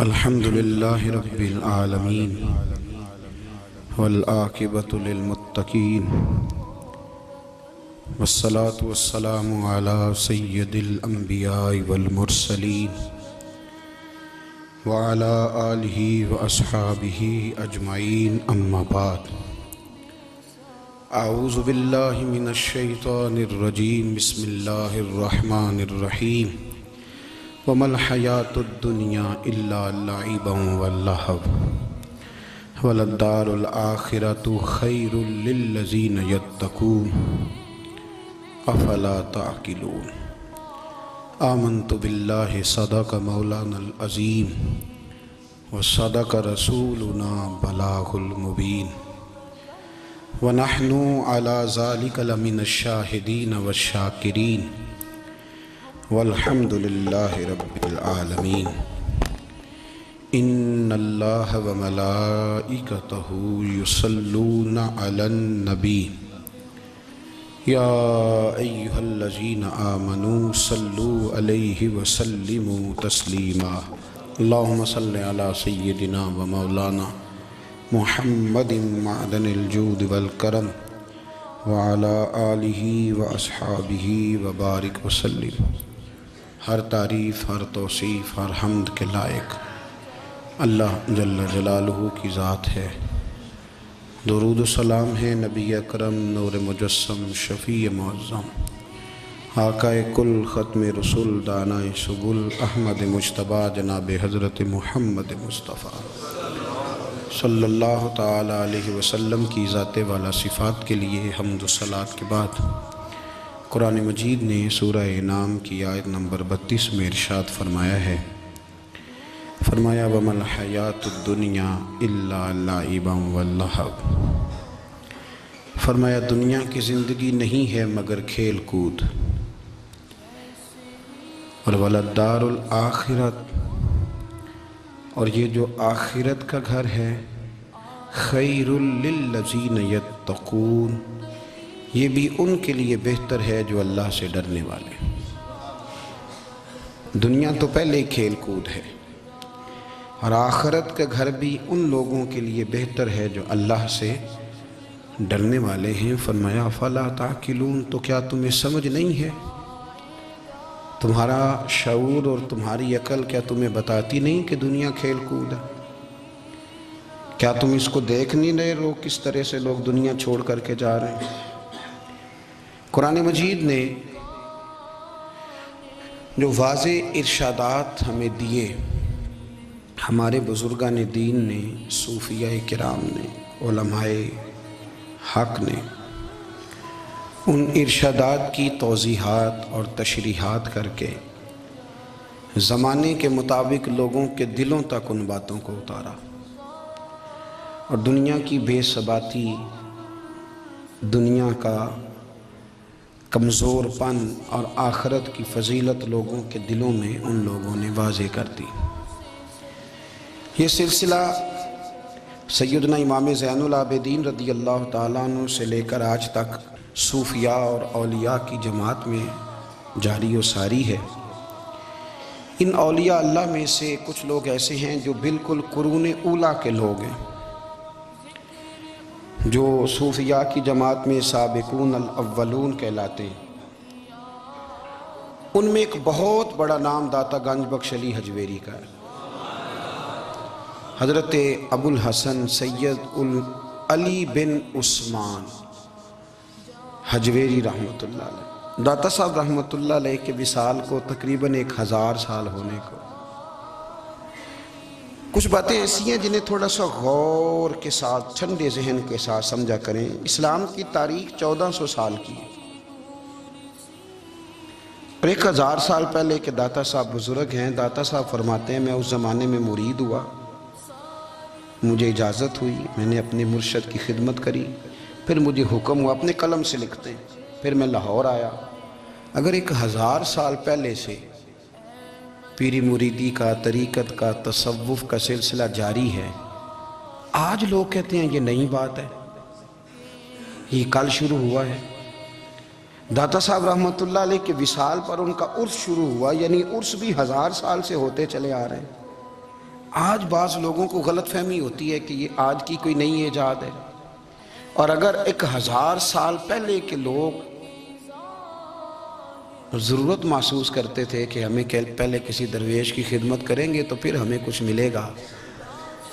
الحمد للہ رب العالمین والعاقبۃ للمتقین والصلاة والسلام علی سید الانبیاء والمرسلین وعلی آلہ واصحابہ اجمعین اما بعد اعوذ باللہ من الشیطان الرجیم بسم اللہ الرحمن الرحیم وَمَا الْحَيَاةُ الدُّنْيَا إِلَّا لَعِبٌ وَلَهْوٌ وَلَلدَّارُ الْآخِرَةُ خَيْرٌ لِلَّذِينَ يَتَّقُونَ أَفَلَا تَعْقِلُونَ آمَنْتُ بِاللَّهِ صَدَقَ مَوْلَانَا الْعَظِيمُ وَصَدَقَ رَسُولُنَا بَلَاغُ الْمُبِينُ وَنَحْنُ عَلَى ذَلِكَ لَمِنَ الشَّاهِدِينَ وَالشَّاكِرِينَ والحمد للہ رب العالمین ان اللہ وملائکتہ یصلون علی النبی یا ایہا الذین آمنوا صلوا علیہ وسلموا تسلیما اللہم صلی علی سیدنا و مولانا محمد معدن الجود والکرم وعلی آلہ واصحابہ وبارک وسلم۔ ہر تعریف، ہر توصیف، ہر حمد کے لائق اللہ جل جلالہ کی ذات ہے۔ درود و سلام ہے نبی اکرم نور مجسم شفیع معظم آقا کل ختم رسول دانائے سبل احمد مجتبیٰ جناب حضرت محمد مصطفیٰ صلی اللہ تعالی علیہ وسلم کی ذات والا صفات کے لیے حمد و صلات کے بعد قرآن مجید نے سورہ انعام کی آیت نمبر 32 میں ارشاد فرمایا ہے، فرمایا وَمَا الْحَيَاةُ الدُّنْيَا إِلَّا لَعِبٌ وَلَهْوٌ، فرمایا دنیا کی زندگی نہیں ہے مگر کھیل کود، اور وَلَلدَّارُ الْآخِرَةُ، اور یہ جو آخرت کا گھر ہے، خَيْرٌ لِلَّذِينَ يَتَّقُونَ، یہ بھی ان کے لیے بہتر ہے جو اللہ سے ڈرنے والے۔ دنیا تو پہلے ہی کھیل کود ہے، اور آخرت کا گھر بھی ان لوگوں کے لیے بہتر ہے جو اللہ سے ڈرنے والے ہیں۔ فرمایا فَلَا تَعْقِلُونَ، تو کیا تمہیں سمجھ نہیں ہے؟ تمہارا شعور اور تمہاری عقل کیا تمہیں بتاتی نہیں کہ دنیا کھیل کود ہے؟ کیا تم اس کو دیکھ نہیں رہے لوگ کس طرح سے لوگ دنیا چھوڑ کر کے جا رہے ہیں؟ قرآن مجید نے جو واضح ارشادات ہمیں دیے، ہمارے بزرگان دین نے، صوفیاء کرام نے، علماء حق نے ان ارشادات کی توضیحات اور تشریحات کر کے زمانے کے مطابق لوگوں کے دلوں تک ان باتوں کو اتارا، اور دنیا کی بے ثباتی، دنیا کا کمزور پن اور آخرت کی فضیلت لوگوں کے دلوں میں ان لوگوں نے واضح کر دی۔ یہ سلسلہ سیدنا امام زین العابدین رضی اللہ تعالیٰ عنہ سے لے کر آج تک صوفیاء اور اولیاء کی جماعت میں جاری و ساری ہے۔ ان اولیاء اللہ میں سے کچھ لوگ ایسے ہیں جو بالکل قرون اولیٰ کے لوگ ہیں، جو صوفیاء کی جماعت میں سابقون الاولون کہلاتے ہیں۔ ان میں ایک بہت بڑا نام داتا گنج بخش علی حجویری کا ہے۔ حضرت ابو الحسن سید علی بن عثمان حجویری رحمۃ اللہ علیہ، داتا صاحب رحمۃ اللہ علیہ کے وصال کو تقریباً 1000 سال ہونے کو۔ کچھ باتیں ایسی ہیں جنہیں تھوڑا سا غور کے ساتھ، ٹھنڈے ذہن کے ساتھ سمجھا کریں۔ اسلام کی تاریخ 1400 سال کی ہے، اور 1000 سال پہلے کے داتا صاحب بزرگ ہیں۔ داتا صاحب فرماتے ہیں میں اس زمانے میں مرید ہوا، مجھے اجازت ہوئی، میں نے اپنے مرشد کی خدمت کری، پھر مجھے حکم ہوا، اپنے قلم سے لکھتے ہیں، پھر میں لاہور آیا۔ اگر 1000 سال پہلے سے پیری مریدی کا، طریقت کا، تصوف کا سلسلہ جاری ہے، آج لوگ کہتے ہیں یہ نئی بات ہے، یہ کل شروع ہوا ہے۔ داتا صاحب رحمۃ اللہ علیہ کے وصال پر ان کا عرس شروع ہوا، یعنی عرس بھی 1000 سال سے ہوتے چلے آ رہے ہیں۔ آج بعض لوگوں کو غلط فہمی ہوتی ہے کہ یہ آج کی کوئی نئی ایجاد ہے، اور اگر 1000 سال پہلے کے لوگ ضرورت محسوس کرتے تھے کہ ہمیں پہلے کسی درویش کی خدمت کریں گے تو پھر ہمیں کچھ ملے گا،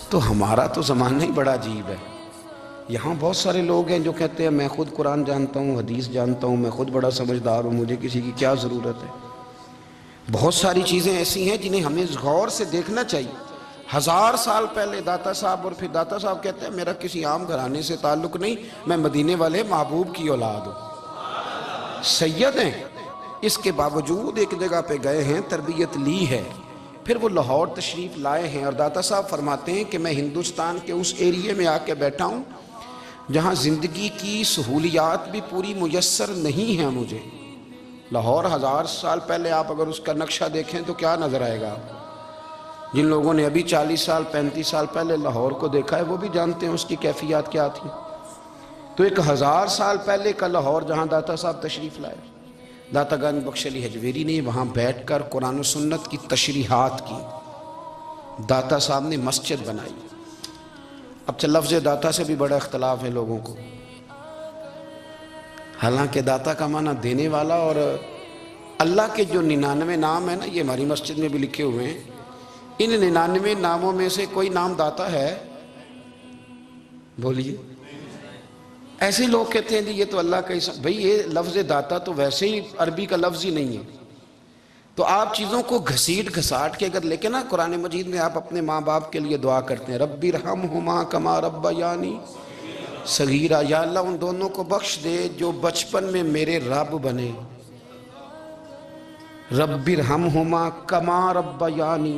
تو ہمارا تو زمانہ ہی بڑا عجیب ہے۔ یہاں بہت سارے لوگ ہیں جو کہتے ہیں میں خود قرآن جانتا ہوں، حدیث جانتا ہوں، میں خود بڑا سمجھدار ہوں، مجھے کسی کی کیا ضرورت ہے۔ بہت ساری چیزیں ایسی ہیں جنہیں ہمیں غور سے دیکھنا چاہیے۔ 1000 سال پہلے داتا صاحب، اور پھر داتا صاحب کہتے ہیں میرا کسی عام گھرانے سے تعلق نہیں، میں مدینے والے محبوب کی اولاد ہوں، سید ہیں۔ اس کے باوجود ایک جگہ پہ گئے ہیں، تربیت لی ہے، پھر وہ لاہور تشریف لائے ہیں، اور داتا صاحب فرماتے ہیں کہ میں ہندوستان کے اس ایریے میں آ کے بیٹھا ہوں جہاں زندگی کی سہولیات بھی پوری میسر نہیں ہیں مجھے۔ لاہور 1000 سال پہلے آپ اگر اس کا نقشہ دیکھیں تو کیا نظر آئے گا؟ جن لوگوں نے ابھی 40 سال 35 سال پہلے لاہور کو دیکھا ہے وہ بھی جانتے ہیں اس کی کیفیات کیا تھی۔ تو ایک 1000 سال پہلے کا لاہور جہاں داتا صاحب تشریف لائے، داتا گنج بخش علی حجویری نے وہاں بیٹھ کر قرآن و سنت کی تشریحات کی، داتا صاحب نے مسجد بنائی۔ اب لفظ داتا سے بھی بڑا اختلاف ہے لوگوں کو، حالانکہ داتا کا معنی دینے والا، اور اللہ کے جو 99 نام ہیں نا، یہ ہماری مسجد میں بھی لکھے ہوئے ہیں، ان 99 ناموں میں سے کوئی نام داتا ہے؟ بولیے۔ ایسے لوگ کہتے ہیں یہ تو اللہ کا اسم، بھئی یہ لفظ داتا تو ویسے ہی عربی کا لفظ ہی نہیں ہے، تو آپ چیزوں کو گھسیٹ گھساٹ کے اگر لے کے نا قرآن مجید میں آپ اپنے ماں باپ کے لیے دعا کرتے ہیں، رب ارحمہما کما ربیانی صغیرا، یا اللہ ان دونوں کو بخش دے جو بچپن میں میرے رب بنے، رب ارحمہما کما ربیانی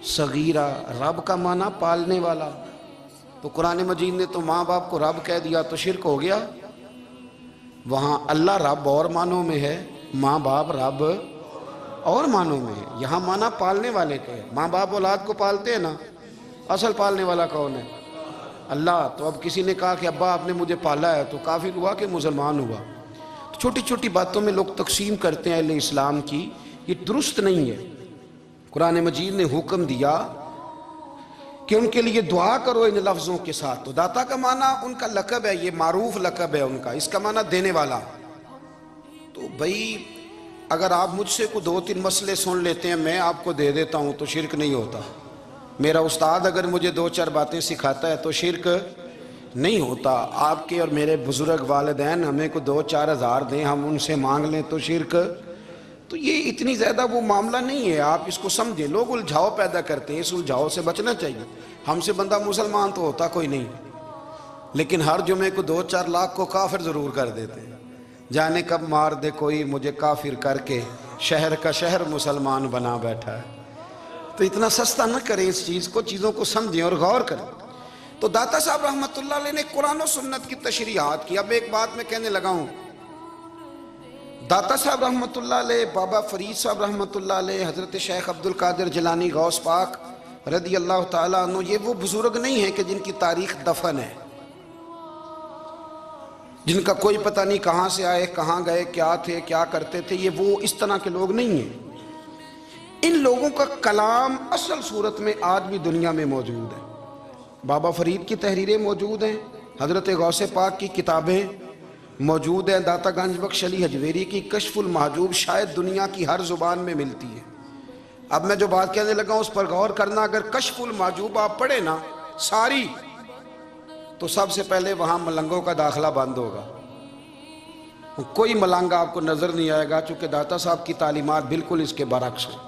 صغیرا، رب کا معنی پالنے والا، تو قرآن مجید نے تو ماں باپ کو رب کہہ دیا تو شرک ہو گیا۔ وہاں اللہ رب اور معنوں میں ہے، ماں باپ رب اور معنوں میں ہے، یہاں معنی پالنے والے کا ہے۔ ماں باپ اولاد کو پالتے ہیں نا، اصل پالنے والا کون ہے؟ اللہ۔ تو اب کسی نے کہا کہ ابا آپ نے مجھے پالا ہے، تو کافر ہوا کہ مسلمان ہوا؟ تو چھوٹی چھوٹی باتوں میں لوگ تقسیم کرتے ہیں اہل اسلام کی، یہ درست نہیں ہے۔ قرآن مجید نے حکم دیا کہ ان کے لیے دعا کرو ان لفظوں کے ساتھ، تو داتا کا معنی ان کا لقب ہے، یہ معروف لقب ہے ان کا، اس کا معنی دینے والا۔ تو بھئی اگر آپ مجھ سے کوئی 2-3 مسئلے سن لیتے ہیں میں آپ کو دے دیتا ہوں تو شرک نہیں ہوتا، میرا استاد اگر مجھے 2-4 باتیں سکھاتا ہے تو شرک نہیں ہوتا، آپ کے اور میرے بزرگ والدین ہمیں کو 2-4 ہزار دیں ہم ان سے مانگ لیں تو شرک، تو یہ اتنی زیادہ وہ معاملہ نہیں ہے، آپ اس کو سمجھیں۔ لوگ الجھاؤ پیدا کرتے ہیں، اس الجھاؤ سے بچنا چاہیے۔ ہم سے بندہ مسلمان تو ہوتا کوئی نہیں، لیکن ہر جمعے کو 2-4 لاکھ کو کافر ضرور کر دیتے ہیں، جانے کب مار دے کوئی مجھے کافر کر کے، شہر کا شہر مسلمان بنا بیٹھا ہے۔ تو اتنا سستا نہ کریں اس چیز کو، چیزوں کو سمجھیں اور غور کریں۔ تو داتا صاحب رحمۃ اللہ علیہ نے قرآن و سنت کی تشریحات کی۔ اب ایک بات میں کہنے لگا ہوں، داتا صاحب رحمۃ اللہ علیہ، بابا فرید صاحب رحمۃ اللہ علیہ، حضرت شیخ عبد القادر جیلانی غوث پاک رضی اللہ تعالیٰ عنہ، یہ وہ بزرگ نہیں ہیں کہ جن کی تاریخ دفن ہے، جن کا کوئی پتہ نہیں کہاں سے آئے، کہاں گئے، کیا تھے، کیا کرتے تھے، یہ وہ اس طرح کے لوگ نہیں ہیں۔ ان لوگوں کا کلام اصل صورت میں آج بھی دنیا میں موجود ہے۔ بابا فرید کی تحریریں موجود ہیں، حضرت غوث پاک کی کتابیں موجود ہیں، داتا گنج بخش علی حجویری کی کشف المحجوب شاید دنیا کی ہر زبان میں ملتی ہے۔ اب میں جو بات کہنے لگا ہوں اس پر غور کرنا، اگر کشف المحجوب آپ پڑھیں نا ساری، تو سب سے پہلے وہاں ملنگوں کا داخلہ بند ہوگا، کوئی ملنگ آپ کو نظر نہیں آئے گا، چونکہ داتا صاحب کی تعلیمات بالکل اس کے برعکس ہیں۔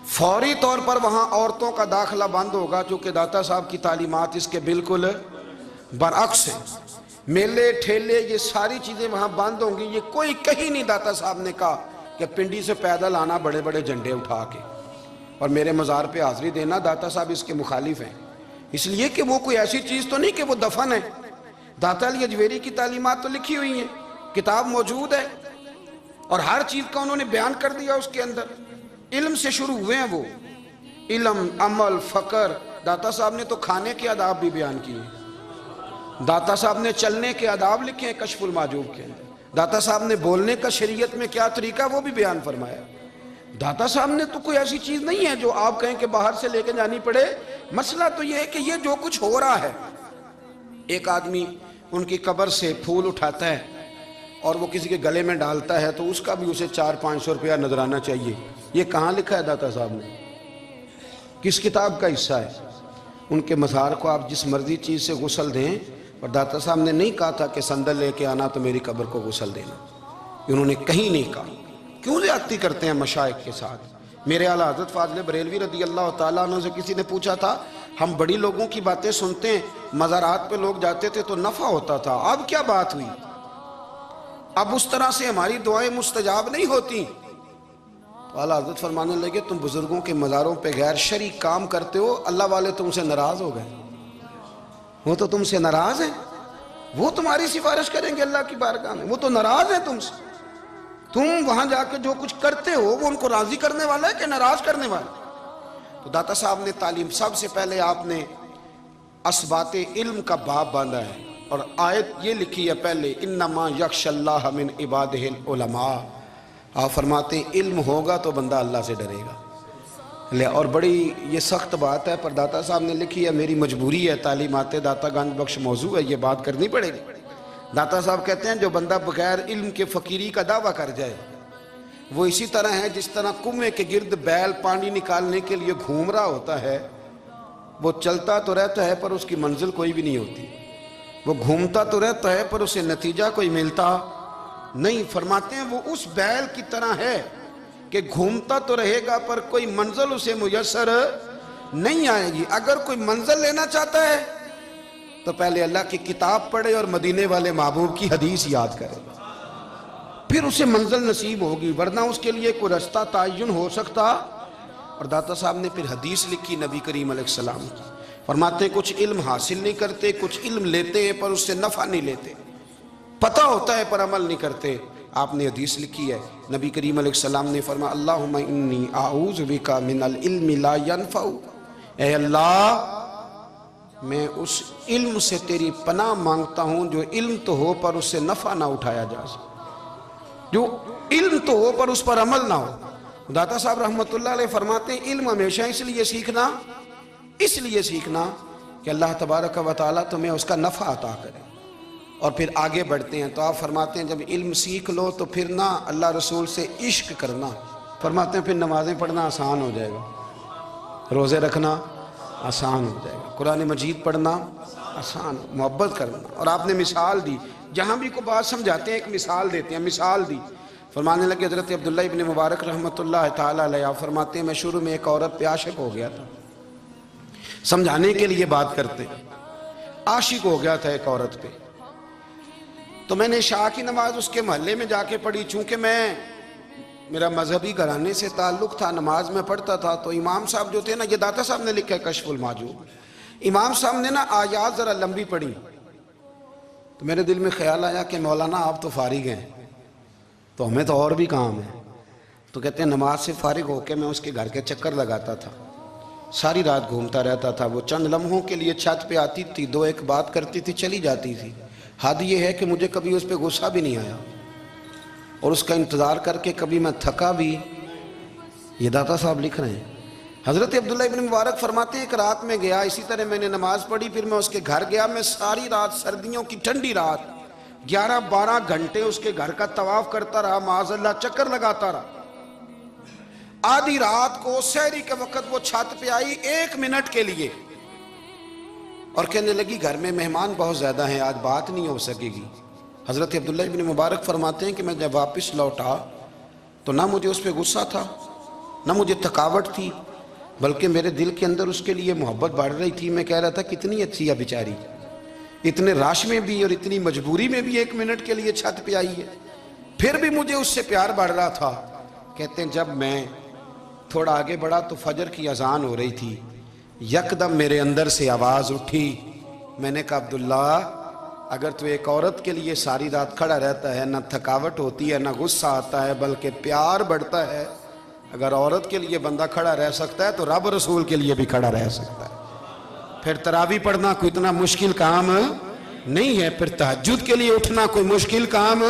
فوری طور پر وہاں عورتوں کا داخلہ بند ہوگا، چونکہ داتا صاحب کی تعلیمات اس کے بالکل برعکس ہیں۔ میلے ٹھیلے یہ ساری چیزیں وہاں بند ہوں گی۔ یہ کوئی کہیں نہیں داتا صاحب نے کہا کہ پنڈی سے پیدل آنا بڑے بڑے جھنڈے اٹھا کے اور میرے مزار پہ حاضری دینا، داتا صاحب اس کے مخالف ہیں، اس لیے کہ وہ کوئی ایسی چیز تو نہیں کہ وہ دفن ہے۔ داتا علی حجویری کی تعلیمات تو لکھی ہوئی ہیں، کتاب موجود ہے، اور ہر چیز کا انہوں نے بیان کر دیا اس کے اندر۔ علم سے شروع ہوئے ہیں وہ، علم، عمل، فقر۔ داتا صاحب نے تو کھانے کے آداب بھی بیان کیے، داتا صاحب نے چلنے کے آداب لکھے ہیں کشف المحجوب کے اندر، داتا صاحب نے بولنے کا شریعت میں کیا طریقہ وہ بھی بیان فرمایا۔ داتا صاحب نے تو کوئی ایسی چیز نہیں ہے جو آپ کہیں کہ باہر سے لے کے جانی پڑے. مسئلہ تو یہ ہے کہ یہ جو کچھ ہو رہا ہے، ایک آدمی ان کی قبر سے پھول اٹھاتا ہے اور وہ کسی کے گلے میں ڈالتا ہے تو اس کا بھی اسے 400-500 روپیہ نظرانہ چاہیے. یہ کہاں لکھا ہے داتا صاحب نے؟ کس کتاب کا حصہ ہے؟ ان کے مزار کو آپ جس مرضی چیز سے غسل دیں، اور داتا صاحب نے نہیں کہا تھا کہ سندل لے کے آنا تو میری قبر کو غسل دینا. انہوں نے کہیں نہیں کہا. کیوں زیادتی کرتے ہیں مشائخ کے ساتھ؟ میرے اعلیٰ حضرت فاضل بریلوی رضی اللہ تعالیٰ عنہ سے کسی نے پوچھا تھا، ہم بڑی لوگوں کی باتیں سنتے ہیں، مزارات پہ لوگ جاتے تھے تو نفع ہوتا تھا، اب کیا بات ہوئی؟ اب اس طرح سے ہماری دعائیں مستجاب نہیں ہوتی. تو اعلیٰ حضرت فرمانے لگے، تم بزرگوں کے مزاروں پہ غیر شرعی کام کرتے ہو، اللہ والے تم سے ناراض ہو گئے. وہ تو تم سے ناراض ہیں، وہ تمہاری سفارش کریں گے اللہ کی بارگاہ میں، وہ تو ناراض ہیں تم سے. تم وہاں جا کے جو کچھ کرتے ہو وہ ان کو راضی کرنے والا ہے کہ ناراض کرنے والا؟ تو داتا صاحب نے تعلیم، سب سے پہلے آپ نے اسبات علم کا باب باندھا ہے، اور آیت یہ لکھی ہے پہلے، انما یخشی اللہ من عبادہ العلماء. آپ فرماتے ہیں علم ہوگا تو بندہ اللہ سے ڈرے گا. اور بڑی یہ سخت بات ہے، پر داتا صاحب نے لکھی ہے، میری مجبوری ہے، تعلیمات داتا گنج بخش موضوع ہے، یہ بات کرنی پڑے گی. داتا صاحب کہتے ہیں جو بندہ بغیر علم کے فقیری کا دعویٰ کر جائے وہ اسی طرح ہے جس طرح کنویں کے گرد بیل پانی نکالنے کے لیے گھوم رہا ہوتا ہے. وہ چلتا تو رہتا ہے پر اس کی منزل کوئی بھی نہیں ہوتی، وہ گھومتا تو رہتا ہے پر اسے نتیجہ کوئی ملتا نہیں. فرماتے ہیں وہ اس بیل کی طرح ہے کہ گھومتا تو رہے گا پر کوئی منزل اسے میسر نہیں آئے گی. اگر کوئی منزل لینا چاہتا ہے تو پہلے اللہ کی کتاب پڑھے اور مدینے والے محبوب کی حدیث یاد کرے، پھر اسے منزل نصیب ہوگی، ورنہ اس کے لیے کوئی رستہ تعین ہو سکتا. اور داتا صاحب نے پھر حدیث لکھی نبی کریم علیہ السلام کی. فرماتے ہیں کچھ علم حاصل نہیں کرتے، کچھ علم لیتے ہیں پر اس سے نفع نہیں لیتے، پتہ ہوتا ہے پر عمل نہیں کرتے. آپ نے حدیث لکھی ہے، نبی کریم علیہ السلام نے فرمایا اللہم انی اعوذ بک من العلم لا ینفع. اے اللہ میں اس علم سے تیری پناہ مانگتا ہوں جو علم تو ہو پر اس سے نفع نہ اٹھایا جا سکے، جو علم تو ہو پر اس پر عمل نہ ہو. داتا صاحب رحمت اللہ علیہ فرماتے ہیں علم ہمیشہ اس لیے سیکھنا کہ اللہ تبارک و تعالیٰ تمہیں اس کا نفع عطا کرے. اور پھر آگے بڑھتے ہیں تو آپ فرماتے ہیں جب علم سیکھ لو تو پھر نہ اللہ رسول سے عشق کرنا. فرماتے ہیں پھر نمازیں پڑھنا آسان ہو جائے گا، روزے رکھنا آسان ہو جائے گا، قرآن مجید پڑھنا آسان، محبت کرنا. اور آپ نے مثال دی، جہاں بھی کوئی بات سمجھاتے ہیں ایک مثال دیتے ہیں. مثال دی، فرمانے لگے حضرت عبداللہ ابن مبارک رحمت اللہ تعالیٰ علیہ فرماتے ہیں میں شروع میں ایک عورت پہ عاشق ہو گیا تھا. سمجھانے کے لیے بات کرتے، عاشق ہو گیا تھا ایک عورت پہ. تو میں نے عشاء کی نماز اس کے محلے میں جا کے پڑھی. چونکہ میرا مذہبی گھرانے سے تعلق تھا، نماز میں پڑھتا تھا، تو امام صاحب جو تھے نا، یہ داتا صاحب نے لکھا ہے کشف المحجوب، امام صاحب نے نا آیات ذرا لمبی پڑھی. تو میرے دل میں خیال آیا کہ مولانا آپ تو فارغ ہیں تو ہمیں تو اور بھی کام ہے. تو کہتے ہیں نماز سے فارغ ہو کے میں اس کے گھر کے چکر لگاتا تھا، ساری رات گھومتا رہتا تھا. وہ چند لمحوں کے لیے چھت پہ آتی تھی، دو ایک بات کرتی تھی، چلی جاتی تھی. حد یہ ہے کہ مجھے کبھی اس پہ غصہ بھی نہیں آیا، اور اس کا انتظار کر کے کبھی میں تھکا بھی. یہ داتا صاحب لکھ رہے ہیں. حضرت عبداللہ ابن مبارک فرماتے ہیں ایک رات میں گیا، اسی طرح میں نے نماز پڑھی، پھر میں اس کے گھر گیا. میں ساری رات، سردیوں کی ٹھنڈی رات، 11-12 گھنٹے اس کے گھر کا طواف کرتا رہا، معاذ اللہ چکر لگاتا رہا. آدھی رات کو سحری کے وقت وہ چھت پہ آئی 1 منٹ کے لیے اور کہنے لگی گھر میں مہمان بہت زیادہ ہیں، آج بات نہیں ہو سکے گی. حضرت عبداللہ ابن مبارک فرماتے ہیں کہ میں جب واپس لوٹا تو نہ مجھے اس پہ غصہ تھا، نہ مجھے تھکاوٹ تھی، بلکہ میرے دل کے اندر اس کے لیے محبت بڑھ رہی تھی. میں کہہ رہا تھا کتنی اچھی ہے بیچاری، اتنے راش میں بھی اور اتنی مجبوری میں بھی 1 منٹ کے لیے چھت پہ آئی ہے، پھر بھی مجھے اس سے پیار بڑھ رہا تھا. کہتے ہیں جب میں تھوڑا آگے بڑھا تو فجر کی اذان ہو رہی تھی. یکدم میرے اندر سے آواز اٹھی. میں نے کہا عبداللہ اگر تو ایک عورت کے لیے ساری رات کھڑا رہتا ہے، نہ تھکاوٹ ہوتی ہے، نہ غصہ آتا ہے، بلکہ پیار بڑھتا ہے، اگر عورت کے لیے بندہ کھڑا رہ سکتا ہے تو رب رسول کے لیے بھی کھڑا رہ سکتا ہے. پھر تراویح پڑھنا کوئی اتنا مشکل کام نہیں ہے، پھر تہجد کے لیے اٹھنا کوئی مشکل کام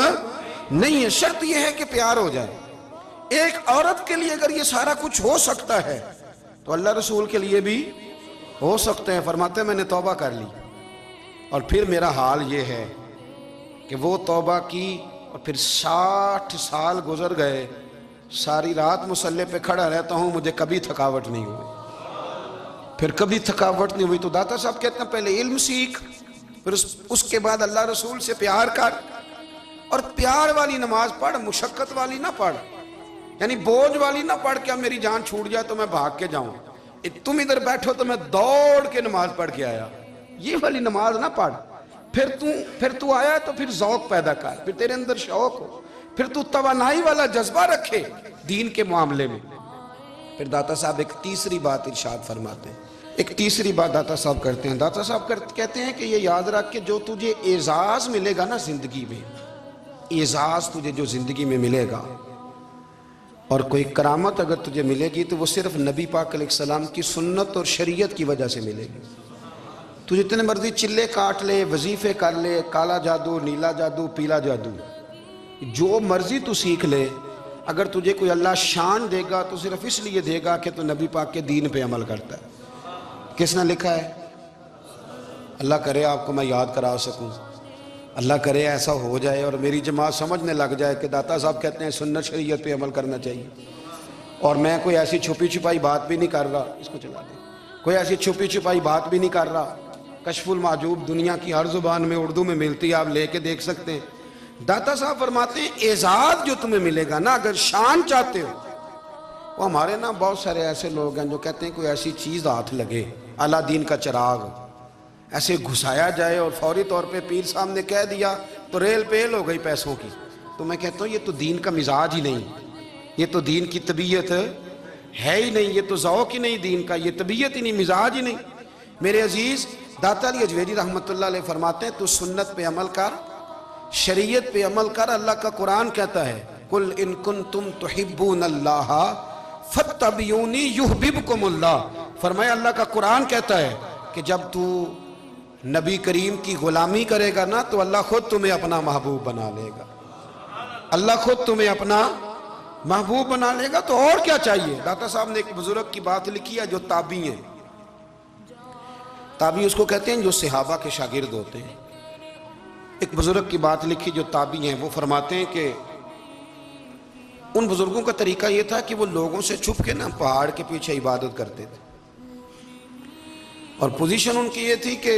نہیں ہے. شرط یہ ہے کہ پیار ہو جائے. ایک عورت کے لیے اگر یہ سارا کچھ ہو سکتا ہے تو اللہ رسول کے لیے بھی ہو سکتے ہیں۔ فرماتے ہیں میں نے توبہ کر لی اور پھر میرا حال یہ ہے کہ وہ توبہ کی اور پھر 60 سال گزر گئے، ساری رات مصلی پہ کھڑا رہتا ہوں، مجھے کبھی تھکاوٹ نہیں ہوئی، پھر کبھی تھکاوٹ نہیں ہوئی۔ تو داتا صاحب کہتے ہیں پہلے علم سیکھ، پھر اس کے بعد اللہ رسول سے پیار کر، اور پیار والی نماز پڑھ، مشقت والی نہ پڑھ، یعنی بوجھ والی نہ پڑھ کہ اب میری جان چھوٹ جائے تو میں بھاگ کے جاؤں، تم ادھر بیٹھو تو میں دوڑ کے نماز پڑھ کے آیا، یہ والی نماز نہ پڑھ۔ پھر تو آیا تو پھر ذوق پیدا کر، پھر تیرے اندر شوق ہو، پھر تو توانائی والا جذبہ رکھے دین کے معاملے میں۔ پھر داتا صاحب ایک تیسری بات ارشاد فرماتے ہیں، ایک تیسری بات داتا صاحب کرتے ہیں۔ داتا صاحب کہتے ہیں کہ یہ یاد رکھ کہ جو تجھے اعزاز ملے گا نا زندگی میں، اعزاز تجھے جو زندگی میں ملے گا اور کوئی کرامت اگر تجھے ملے گی تو وہ صرف نبی پاک علیہ السلام کی سنت اور شریعت کی وجہ سے ملے گی۔ تو جتنے مرضی چلے کاٹ لے، وظیفے کر لے، کالا جادو، نیلا جادو، پیلا جادو، جو مرضی تو سیکھ لے، اگر تجھے کوئی اللہ شان دے گا تو صرف اس لیے دے گا کہ تو نبی پاک کے دین پہ عمل کرتا ہے۔ کس نے لکھا ہے؟ اللہ کرے آپ کو میں یاد کرا سکوں، اللہ کرے ایسا ہو جائے اور میری جماعت سمجھنے لگ جائے کہ داتا صاحب کہتے ہیں سنت شریعت پہ عمل کرنا چاہیے، اور میں کوئی ایسی چھپی چھپائی بات بھی نہیں کر رہا، اس کو چلا دیں، کوئی ایسی چھپی چھپائی بات بھی نہیں کر رہا۔ کشف المعجوب دنیا کی ہر زبان میں اردو میں ملتی ہے، آپ لے کے دیکھ سکتے ہیں۔ داتا صاحب فرماتے ہیں اعزاز جو تمہیں ملے گا نا، اگر شان چاہتے ہو، وہ ہمارے نا بہت سارے ایسے لوگ ہیں جو کہتے ہیں کوئی ایسی چیز ہاتھ لگے، اعلیٰ دین کا چراغ ایسے گھسایا جائے اور فوری طور پہ پیر صاحب نے کہہ دیا تو ریل پیل ہو گئی پیسوں کی، تو میں کہتا ہوں یہ تو دین کا مزاج ہی نہیں، یہ تو دین کی طبیعت ہے ہی نہیں، یہ تو ذوق ہی نہیں دین کا، یہ طبیعت ہی نہیں، مزاج ہی نہیں۔ میرے عزیز داتا علی اجویری رحمۃ اللہ علیہ فرماتے ہیں تو سنت پہ عمل کر، شریعت پہ عمل کر۔ اللہ کا قرآن کہتا ہے قُلْ إِن كُنْتُمْ تُحِبُّونَ اللَّهَ فَاتَّبِعُونِي يُحْبِبْكُمُ اللَّهُ۔ فرمایا اللہ کا قرآن کہتا ہے کہ جب تو نبی کریم کی غلامی کرے گا نا تو اللہ خود تمہیں اپنا محبوب بنا لے گا، اللہ خود تمہیں اپنا محبوب بنا لے گا، تو اور کیا چاہیے۔ داتا صاحب نے ایک بزرگ کی بات لکھی ہے جو تابعی ہیں، تابعی اس کو کہتے ہیں جو صحابہ کے شاگرد ہوتے ہیں۔ ایک بزرگ کی بات لکھی جو تابعی ہیں، وہ فرماتے ہیں کہ ان بزرگوں کا طریقہ یہ تھا کہ وہ لوگوں سے چھپ کے نا پہاڑ کے پیچھے عبادت کرتے تھے، اور پوزیشن ان کی یہ تھی کہ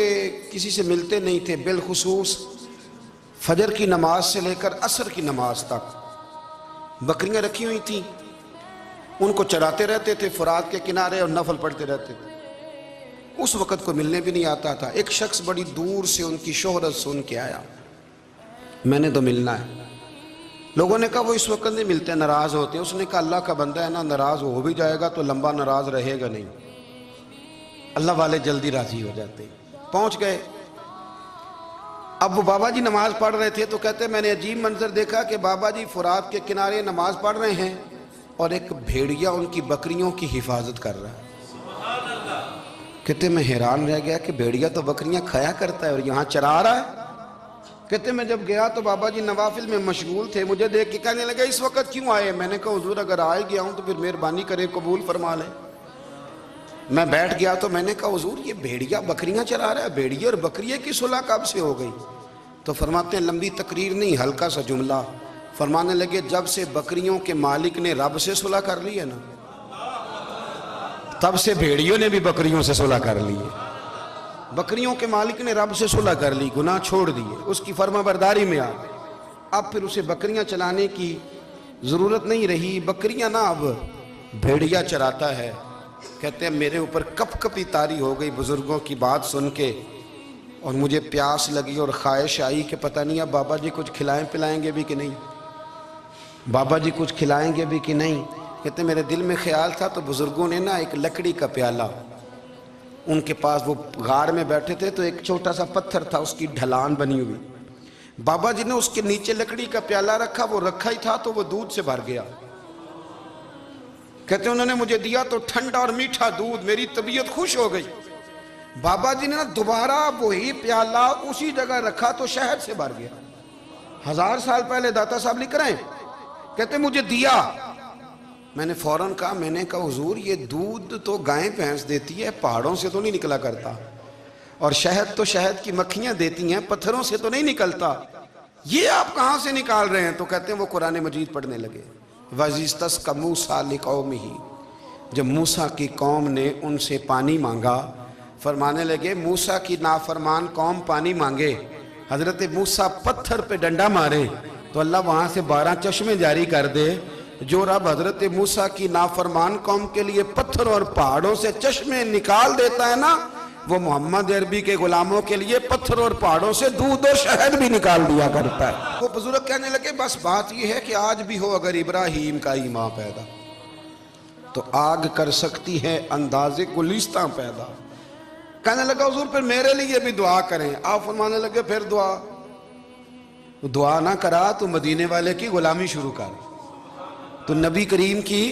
کسی سے ملتے نہیں تھے، بالخصوص فجر کی نماز سے لے کر عصر کی نماز تک بکریاں رکھی ہوئی تھیں، ان کو چراتے رہتے تھے فرات کے کنارے اور نفل پڑھتے رہتے تھے۔ اس وقت کو ملنے بھی نہیں آتا تھا۔ ایک شخص بڑی دور سے ان کی شہرت سن کے آیا، میں نے تو ملنا ہے۔ لوگوں نے کہا وہ اس وقت نہیں ملتے، ناراض ہوتے ہیں۔ اس نے کہا اللہ کا بندہ ہے نا، ناراض ہو بھی جائے گا تو لمبا ناراض رہے گا نہیں، اللہ والے جلدی راضی ہو جاتے ہیں۔ پہنچ گئے، اب وہ بابا جی نماز پڑھ رہے تھے تو کہتے میں نے عجیب منظر دیکھا کہ بابا جی فرات کے کنارے نماز پڑھ رہے ہیں اور ایک بھیڑیا ان کی بکریوں کی حفاظت کر رہا ہے۔ کہتے میں حیران رہ گیا کہ بھیڑیا تو بکریاں کھایا کرتا ہے اور یہاں چرا رہا ہے۔ کہتے میں جب گیا تو بابا جی نوافل میں مشغول تھے، مجھے دیکھ کے کہنے لگا اس وقت کیوں آئے؟ میں نے کہا حضور اگر آئے گیا ہوں تو پھر مہربانی کرے قبول فرما لیں۔ میں بیٹھ گیا تو میں نے کہا حضور یہ بھیڑیا بکریاں چرا رہا ہے، بھیڑیا اور بکریے کی صلح کب سے ہو گئی؟ تو فرماتے ہیں لمبی تقریر نہیں، ہلکا سا جملہ، فرمانے لگے جب سے بکریوں کے مالک نے رب سے صلح کر لی ہے نا، تب سے بھیڑیوں نے بھی بکریوں سے صلح کر لی ہے۔ بکریوں کے مالک نے رب سے صلح کر لی، گناہ چھوڑ دیے، اس کی فرما برداری میں آ گئے، اب پھر اسے بکریاں چلانے کی ضرورت نہیں رہی، بکریاں نہ اب بھیڑیا چراتا ہے۔ کہتے ہیں میرے اوپر کپ کپی طاری ہو گئی بزرگوں کی بات سن کے، اور مجھے پیاس لگی اور خواہش آئی کہ پتہ نہیں اب بابا جی کچھ کھلائیں پلائیں گے بھی کہ نہیں، بابا جی کچھ کھلائیں گے بھی کہ نہیں۔ کہتے ہیں میرے دل میں خیال تھا تو بزرگوں نے نا ایک لکڑی کا پیالہ، ان کے پاس وہ غار میں بیٹھے تھے تو ایک چھوٹا سا پتھر تھا، اس کی ڈھلان بنی ہوئی، بابا جی نے اس کے نیچے لکڑی کا پیالہ رکھا، وہ رکھا ہی تھا تو وہ دودھ سے بھر گیا۔ کہتے ہیں انہوں نے مجھے دیا تو ٹھنڈا اور میٹھا دودھ، میری طبیعت خوش ہو گئی۔ بابا جی نے دوبارہ وہی پیالہ اسی جگہ رکھا تو شہد سے بھر گیا۔ 1000 سال پہلے داتا صاحب لکھ رہے ہیں، کہتے مجھے دیا میں نے فوراً کہا، میں نے کہا حضور یہ دودھ تو گائیں بھینس دیتی ہے، پہاڑوں سے تو نہیں نکلا کرتا، اور شہد تو شہد کی مکھیاں دیتی ہیں، پتھروں سے تو نہیں نکلتا، یہ آپ کہاں سے نکال رہے ہیں؟ تو کہتے ہیں وہ قرآن مجید پڑھنے لگے۔ وَإِذِ اسْتَسْقَىٰ مُوسَىٰ لِقَوْمِهِ، جب موسیٰ کی قوم نے ان سے پانی مانگا، فرمانے لگے موسیٰ کی نافرمان قوم پانی مانگے، حضرت موسیٰ پتھر پہ ڈنڈا مارے تو اللہ وہاں سے 12 چشمے جاری کر دے۔ جو رب حضرت موسیٰ کی نافرمان قوم کے لیے پتھر اور پہاڑوں سے چشمے نکال دیتا ہے نا، وہ محمد عربی کے غلاموں کے لیے پتھر اور پہاڑوں سے دودھ و شہد بھی نکال دیا کرتا ہے۔ وہ بزرگ کہنے لگے بس بات یہ ہے کہ آج بھی ہو اگر ابراہیم کا ایمان پیدا تو آگ کر سکتی ہے انداز گلستاں پیدا۔ کہنے لگا حضور پھر میرے لیے بھی دعا کریں۔ آپ فرمانے لگے پھر دعا نہ کرا تو مدینے والے کی غلامی شروع کر، تو نبی کریم کی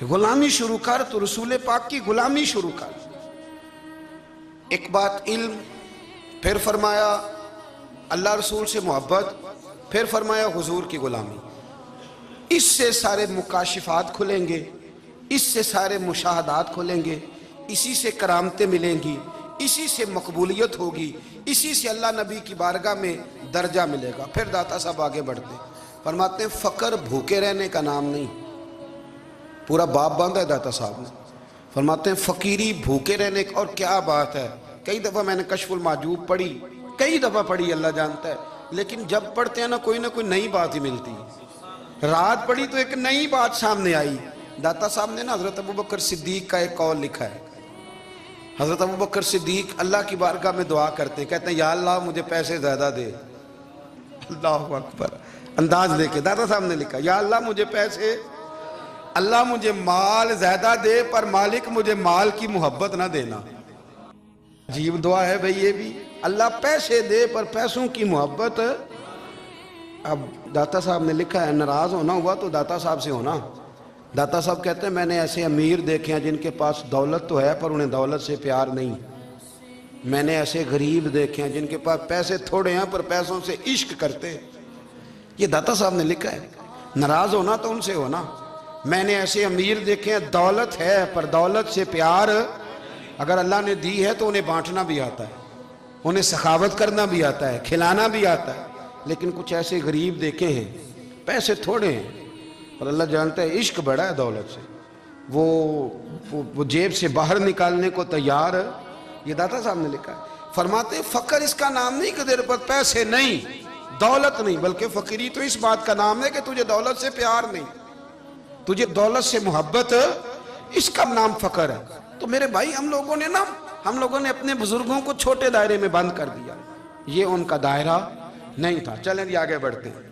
غلامی شروع کر، تو رسول پاک کی غلامی شروع کر۔ ایک بات علم، پھر فرمایا اللہ رسول سے محبت، پھر فرمایا حضور کی غلامی۔ اس سے سارے مکاشفات کھلیں گے، اس سے سارے مشاہدات کھلیں گے، اسی سے کرامتیں ملیں گی، اسی سے مقبولیت ہوگی، اسی سے اللہ نبی کی بارگاہ میں درجہ ملے گا۔ پھر داتا صاحب آگے بڑھتے فرماتے ہیں فقر بھوکے رہنے کا نام نہیں، پورا باب باندھا ہے داتا صاحب نے۔ فرماتے ہیں فقیری بھوکے رہنے کا، اور کیا بات ہے، کئی دفعہ میں نے کشف المحجوب پڑھی، کئی دفعہ پڑھی، اللہ جانتا ہے، لیکن جب پڑھتے ہیں نا کوئی نئی بات ہی ملتی ہے۔ رات پڑھی تو ایک نئی بات سامنے آئی۔ داتا صاحب نے نا حضرت ابوبکر صدیق کا ایک قول لکھا ہے۔ حضرت ابوبکر صدیق اللہ کی بارگاہ میں دعا کرتے، کہتے ہیں یا اللہ مجھے پیسے زیادہ دے۔ اللہ اکبر، انداز دے کے داتا صاحب نے لکھا یا اللہ مجھے پیسے، اللہ مجھے مال زیادہ دے پر مالک مجھے مال کی محبت نہ دینا۔ عجیب دعا ہے بھئی یہ بھی، اللہ پیسے دے پر پیسوں کی محبت۔ اب داتا صاحب نے لکھا ہے ناراض ہونا ہوا تو داتا صاحب سے ہونا۔ داتا صاحب کہتے ہیں میں نے ایسے امیر دیکھے ہیں جن کے پاس دولت تو ہے پر انہیں دولت سے پیار نہیں، میں نے ایسے غریب دیکھے ہیں جن کے پاس پیسے تھوڑے ہیں پر پیسوں سے عشق کرتے۔ یہ داتا صاحب نے لکھا ہے، ناراض ہونا تو ان سے ہونا۔ میں نے ایسے امیر دیکھے ہیں دولت ہے پر دولت سے پیار، اگر اللہ نے دی ہے تو انہیں بانٹنا بھی آتا ہے، انہیں سخاوت کرنا بھی آتا ہے، کھلانا بھی آتا ہے، لیکن کچھ ایسے غریب دیکھے ہیں پیسے تھوڑے ہیں اور اللہ جانتا ہے عشق بڑا ہے دولت سے، وہ جیب سے باہر نکالنے کو تیار۔ یہ داتا صاحب نے لکھا ہے۔ فرماتے ہیں فقر اس کا نام نہیں کہ تیرے پر پیسے نہیں، دولت نہیں، بلکہ فقیری تو اس بات کا نام ہے کہ تجھے دولت سے پیار نہیں، تجھے دولت سے محبت، اس کا نام فقر ہے۔ تو میرے بھائی ہم لوگوں نے اپنے بزرگوں کو چھوٹے دائرے میں بند کر دیا، یہ ان کا دائرہ نہیں تھا۔ چلیں جی آگے بڑھتے ہیں۔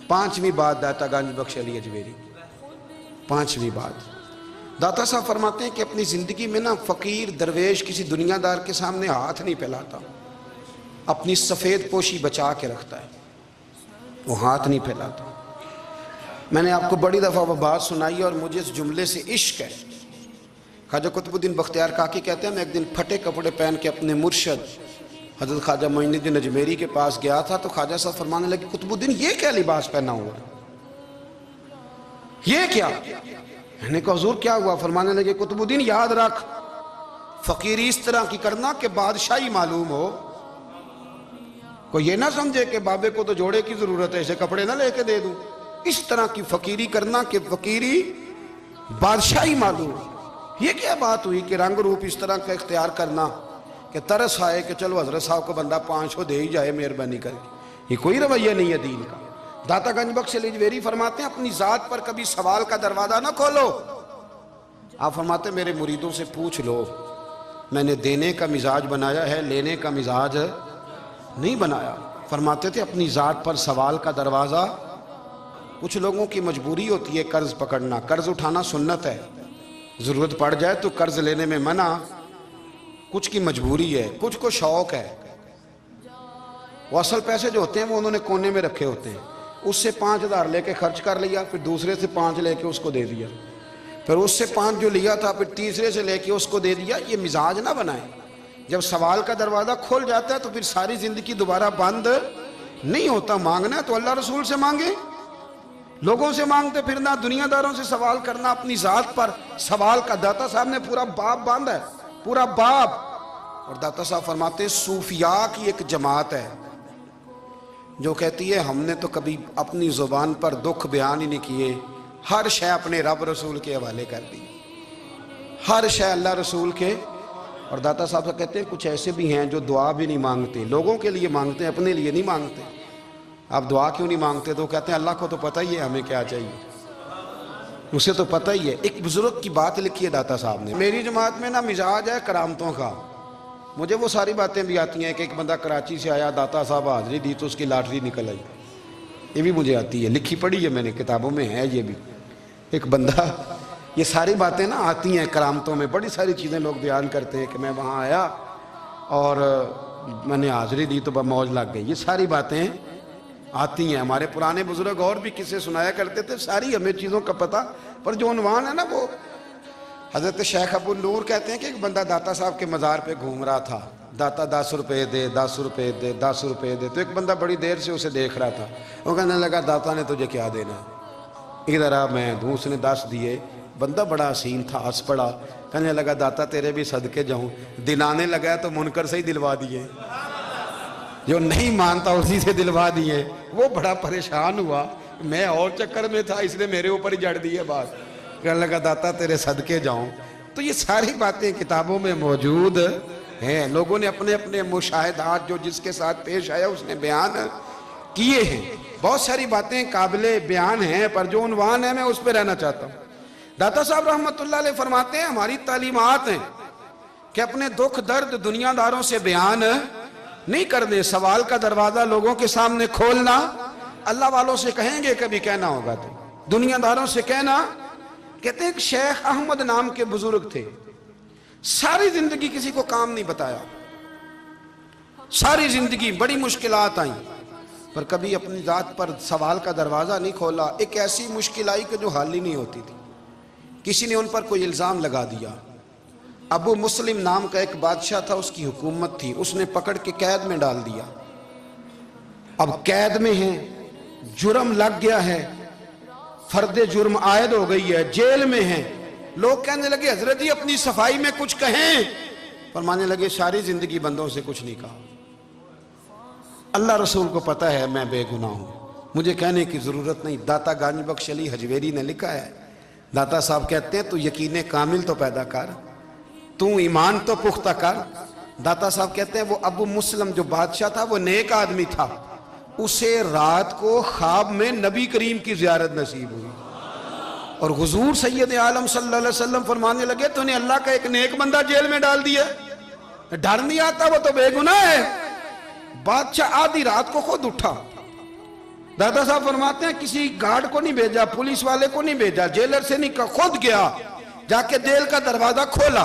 5ویں بات داتا گنج بخش علی اجمیری، 5ویں بات داتا صاحب فرماتے ہیں کہ اپنی زندگی میں نا فقیر درویش کسی دنیا دار کے سامنے ہاتھ نہیں پھیلاتا، اپنی سفید پوشی بچا کے رکھتا ہے، وہ ہاتھ نہیں پھیلاتا۔ میں نے آپ کو بڑی دفعہ وہ بات سنائی اور مجھے اس جملے سے عشق ہے۔ خواجہ قطب الدین بختیار کاکی کہتے ہیں میں ایک دن پھٹے کپڑے پہن کے اپنے مرشد حضرت خواجہ معین الدین اجمیری کے پاس گیا تھا تو خواجہ صاحب فرمانے لگے قطب الدین یہ کیا لباس پہنا ہوا ہے، یہ کیا؟ میں نے کہا حضور کیا ہوا؟ فرمانے لگے قطب الدین یاد رکھ فقیری اس طرح کی کرنا کہ بادشاہی معلوم ہو، کوئی یہ نہ سمجھے کہ بابے کو تو جوڑے کی ضرورت ہے اسے کپڑے نہ لے کے دے دوں، اس طرح کی فقیری کرنا کہ فقیری بادشاہی معلوم ہو۔ یہ کیا بات ہوئی کہ رنگ روپ اس طرح کا اختیار کرنا کہ ترس آئے کہ چلو حضرت صاحب کو بندہ 500 دے ہی جائے مہربانی کر کے، یہ کوئی رویہ نہیں ہے دین کا۔ داتا گنج بخش علی اجمیری فرماتے ہیں اپنی ذات پر کبھی سوال کا دروازہ نہ کھولو۔ آپ فرماتے ہیں میرے مریدوں سے پوچھ لو، میں نے دینے کا مزاج بنایا ہے، لینے کا مزاج نہیں بنایا۔ فرماتے تھے اپنی ذات پر سوال کا دروازہ، کچھ لوگوں کی مجبوری ہوتی ہے قرض پکڑنا، قرض اٹھانا سنت ہے، ضرورت پڑ جائے تو قرض لینے میں منع، کچھ کی مجبوری ہے، کچھ کو شوق ہے، وہ اصل پیسے جو ہوتے ہیں وہ انہوں نے کونے میں رکھے ہوتے ہیں، اس سے 5000 لے کے خرچ کر لیا، پھر دوسرے سے 5 لے کے اس کو دے دیا، پھر اس سے 5 جو لیا تھا پھر تیسرے سے لے کے اس کو دے دیا۔ یہ مزاج نہ بنائیں، جب سوال کا دروازہ کھل جاتا ہے تو پھر ساری زندگی دوبارہ بند نہیں ہوتا۔ مانگنا ہے تو اللہ رسول سے مانگیں، لوگوں سے مانگتے پھرنا، دنیا داروں سے سوال کرنا، اپنی ذات پر سوال کا داتا صاحب نے پورا باب باندھا ہے، پورا باب. اور داتا صاحب فرماتے ہیں صوفیاء کی ایک جماعت ہے جو کہتی ہے ہم نے تو کبھی اپنی زبان پر دکھ بیان ہی نہیں کیے، ہر شے اپنے رب رسول کے حوالے کر دی، ہر شے اللہ رسول کے. اور داتا صاحب سے کہتے ہیں کچھ ایسے بھی ہیں جو دعا بھی نہیں مانگتے، لوگوں کے لیے مانگتے ہیں، اپنے لیے نہیں مانگتے. آپ دعا کیوں نہیں مانگتے؟ تو کہتے ہیں اللہ کو تو پتہ ہی ہے ہمیں کیا چاہیے، اسے تو پتہ ہی ہے. ایک بزرگ کی بات لکھی ہے داتا صاحب نے، میری جماعت میں نا مزاج ہے کرامتوں کا، مجھے وہ ساری باتیں بھی آتی ہیں کہ ایک بندہ کراچی سے آیا، داتا صاحب حاضری دی تو اس کی لاٹری نکل آئی، یہ بھی مجھے آتی ہے، لکھی پڑھی ہے میں نے، کتابوں میں ہے یہ بھی. ایک بندہ، یہ ساری باتیں نا آتی ہیں کرامتوں میں، بڑی ساری چیزیں لوگ بیان کرتے ہیں کہ میں وہاں آیا اور میں نے حاضری دی تو موج لگ گئی. یہ ساری باتیں آتی ہیں، ہمارے پرانے بزرگ اور بھی قصے سنایا کرتے تھے، ساری ہمیں چیزوں کا پتہ، پر جو عنوان ہے نا وہ حضرت شیخ ابو نور کہتے ہیں کہ ایک بندہ داتا صاحب کے مزار پہ گھوم رہا تھا، داتا 10 روپے دے، 10 روپے دے، 10 روپے دے. تو ایک بندہ بڑی دیر سے اسے دیکھ رہا تھا، وہ کہنے لگا داتا نے تجھے کیا دینا ہے، ادھر آ میں دوں. اس نے 10 دیے. بندہ بڑا حسین تھا، ہنس پڑا، کہنے لگا داتا تیرے بھی صدقے جاؤں. دلانے لگا تو منکر سے ہی دلوا دیے، جو نہیں مانتا اسی سے دلوا دیے. وہ بڑا پریشان ہوا، میں اور چکر میں تھا، اس نے میرے اوپر ہی جڑ دی ہے بات. کہنے لگا داتا تیرے صدقے جاؤں. تو یہ ساری باتیں کتابوں میں موجود ہیں، لوگوں نے اپنے اپنے مشاہدات جو جس کے ساتھ پیش آیا اس نے بیان کیے ہیں. بہت ساری باتیں قابل بیان ہیں، پر جو عنوان ہے میں اس پہ رہنا چاہتا ہوں. داتا صاحب رحمۃ اللہ علیہ فرماتے ہیں ہماری تعلیمات ہیں کہ اپنے دکھ درد دنیا داروں سے بیان نہیں کرنے، سوال کا دروازہ لوگوں کے سامنے کھولنا. اللہ والوں سے کہیں گے کبھی کہنا ہوگا تو دنیا داروں سے کہنا. کہتے ہیں کہ شیخ احمد نام کے بزرگ تھے، ساری زندگی کسی کو کام نہیں بتایا، ساری زندگی بڑی مشکلات آئیں، پر کبھی اپنی ذات پر سوال کا دروازہ نہیں کھولا. ایک ایسی مشکل آئی کہ جو حل ہی نہیں ہوتی تھی، کسی نے ان پر کوئی الزام لگا دیا. ابو مسلم نام کا ایک بادشاہ تھا، اس کی حکومت تھی، اس نے پکڑ کے قید میں ڈال دیا. اب قید میں ہیں، جرم لگ گیا ہے، فرد جرم عائد ہو گئی ہے، جیل میں ہیں. لوگ کہنے لگے حضرت جی اپنی صفائی میں کچھ کہیں. فرمانے لگے ساری زندگی بندوں سے کچھ نہیں کہا، اللہ رسول کو پتہ ہے میں بے گناہ ہوں، مجھے کہنے کی ضرورت نہیں. داتا گانی بخش علی حجویری نے لکھا ہے، داتا صاحب کہتے ہیں تو یقین کامل تو پیدا کر، تو ایمان تو پختہ کر. داتا صاحب کہتے ہیں وہ ابو مسلم جو بادشاہ تھا وہ نیک آدمی تھا، اسے رات کو خواب میں نبی کریم کی زیارت نصیب ہوئی، اور حضور سید عالم صلی اللہ علیہ وسلم فرمانے لگے تو نے اللہ کا ایک نیک بندہ جیل میں ڈال دیا، ڈر نہیں آتا، وہ تو بے گناہ ہے. بادشاہ آدھی رات کو خود اٹھا. دادا صاحب فرماتے ہیں کسی گارڈ کو نہیں بھیجا، پولیس والے کو نہیں بھیجا، جیلر سے نہیں کہا، خود گیا، جا کے جیل کا دروازہ کھولا،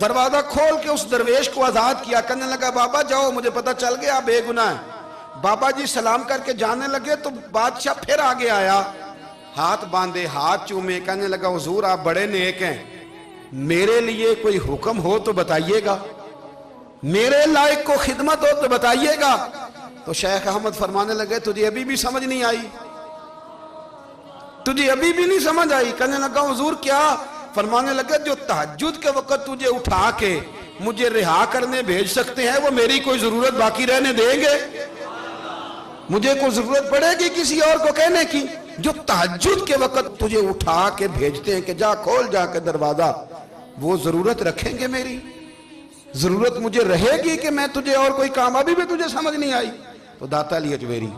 دروازہ کھول کے اس درویش کو آزاد کیا. کہنے لگا بابا جاؤ، مجھے پتہ چل گیا بے گناہ ہے. بابا جی سلام کر کے جانے لگے تو بادشاہ پھر آگے آیا، ہاتھ باندھے، ہاتھ چومے، کہنے لگا حضور آپ بڑے نیک ہیں، میرے لیے کوئی حکم ہو تو بتائیے گا، میرے لائق کو خدمت ہو تو بتائیے گا. تو شیخ احمد فرمانے لگے تجھے ابھی بھی سمجھ نہیں آئی، تجھے ابھی بھی نہیں سمجھ آئی. کہنے لگا حضور کیا؟ فرمانے لگے جو تہجد کے وقت تجھے اٹھا کے مجھے رہا کرنے بھیج سکتے ہیں وہ میری کوئی ضرورت باقی رہنے دیں گے؟ مجھے کوئی ضرورت پڑے گی کسی اور کو کہنے کی؟ جو تہجد کے وقت تجھے اٹھا کے بھیجتے ہیں کہ جا کھول جا کے دروازہ، وہ ضرورت رکھیں گے؟ میری ضرورت مجھے رہے گی کہ میں تجھے اور کوئی کام؟ ابھی بھی تجھے سمجھ نہیں آئی. تو داتا علی حجویری